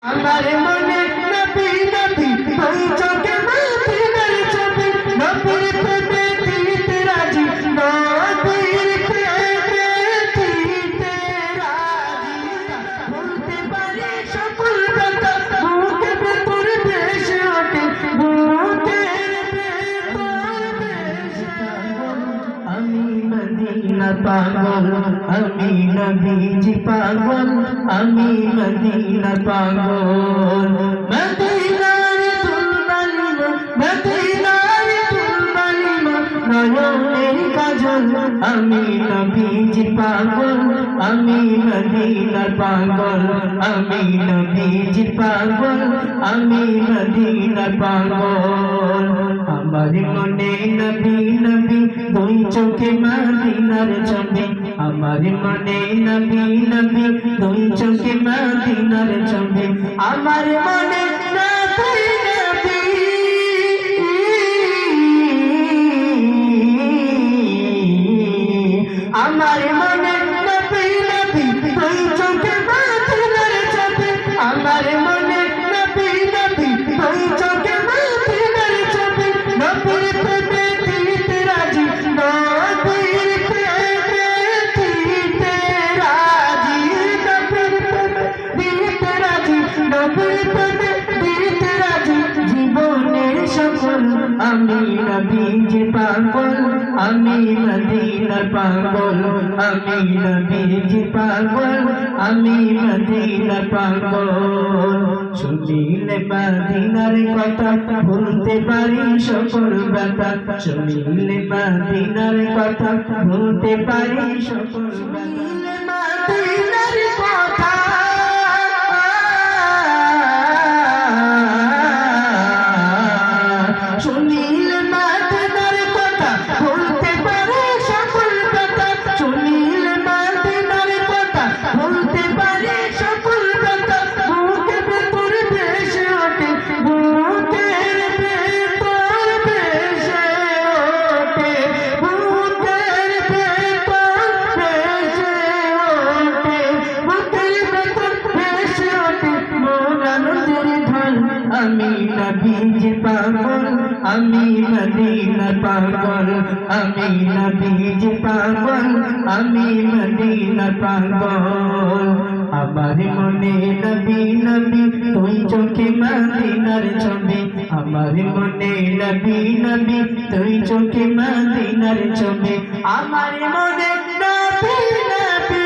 আমার মনে নবী নবী তুই চোখে মদিনার ছবি নবীর প্রেমে দিতে রাজি নবীর প্রেমে দিতে রাজি বলতে পারি সকল কথা বুকে ভেতর ভেসে ওঠে বুকের ভেতর ভেসে আমি মদিনা পাগল আমি নবীজি পাগল আমি মদিনা পাগল মদিনার দুলবালিমা মদিনার দুলবালিমা নয়নের কাজল আমি নবীজি পাগল আমি মদিনা পাগল আমি নবীজি পাগল আমি মদিনা পাগল আমার মনে নবী নবী দুই চোখে মদিনার ছবি আমার মনে নবী নবী দুই চোখে মদিনার ছবি আমার মনে নবী নবী আমার মনে নবী নবী দুই চোখে মদিনার ছবি আমার মনে নবী নবী দুই চোখে মদিনার ছবি নবীর প্রেমে দিতে রাজি নবীর প্রেমে দিতে রাজি নবীর প্রেমে দিতে রাজি নবীর প্রেমে দিতে রাজি জীবনের সকল আমি নবীজি পাগল আমি মদিনার পাগল আমি নবীজি পাগল আমি মদিনার পাগল শুনিলে মদিনার কথা ভুলতে পারি সকল ব্যথা শুনিলে মদিনার কথা ভুলতে পারি সকল ব্যথা মদিনার কথা শুনিলে মদিনার কথা ভুলতে পারি সকল ব্যথা শুনিলে মদিনার কথা ভুলতে পারি সকল ব্যথা বুকের ভেতর ভেসে ওঠে বুকের ভেতর ভেসে ওঠে বুকের ভেতর ভেসে ওঠে বুকের ভেতর ভেসে ওঠে মন আনন্দের ঢল আমি নবীজি পাগল আমি মদিনা পাগল আমি নবীজি পাগল আমি মদিনা পাগল আমার মনে নবী নবী তুই চোখে মদিনার ছবি আমার মনে নবী নবী তুই চোখে মদিনার ছবি আমার মনে নবী নবী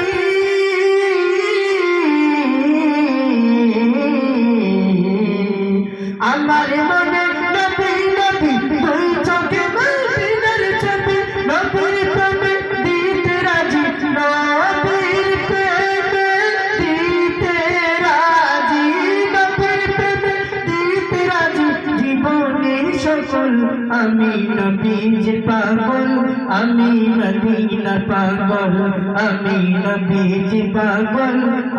আমার মনে নবী নবী তুই চোখে মদিনার ছবি নবীর প্রেমে দিতে রাজি নবীর প্রেমে দিতে রাজি নবীর প্রেমে দিতে রাজি জীবনের সকল আমি নবীজি পাগল আমি মদিনা পাগল আমি নবীজি পাগল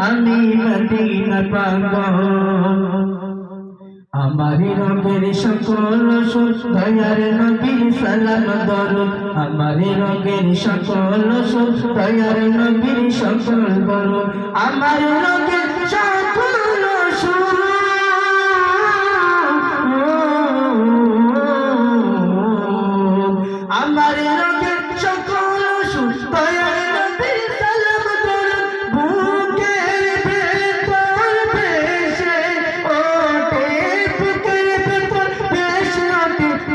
আমি মদিনা পাগল আমার রঙের সকল সুর দয়ার নবীর সালাম দরুদ আমার রঙের সকল সুর দয়ার নবীর সকল দরুদ আমার রঙের সকল সুর আমার রঙের সকল সুর দয়ার নবীর সালাম দরুদ বুকের ভেতর ভেসে ওঠে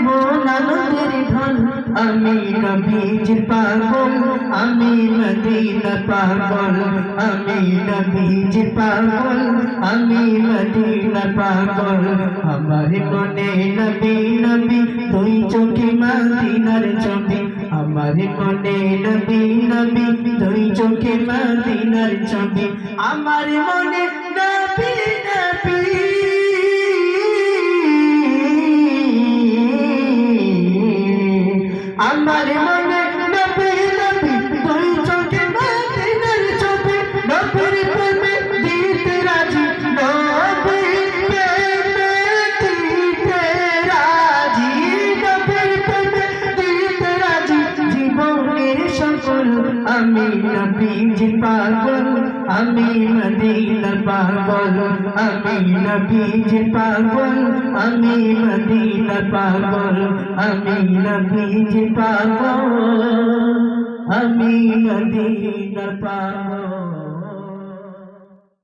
মন আনন্দের ঢল আমি নবীজি পাগল আমি মদিনা পাগল আমি নবীজি পাগল আমি মদিনা পাগল আমার মনে নবী নবী দুই চোখে মদিনার ছবি আমার মনে নবী নবী দুই চোখে মদিনার ছবি আমার মনে নবী নবী আমার মনে নবী নবী তুই চোখে মদিনার ছবি নবীর প্রেমে দিতে রাজি নবীর প্রেমে দিতে রাজি নবীর প্রেমে দিতে রাজি জীবনের সকল আমি নবীজি পাগল আমি মদিনা পাগল আমি নবীজি পাগল আমি মদিনা পাগল আমি নবীজি পাগল আমি মদিনা পাগল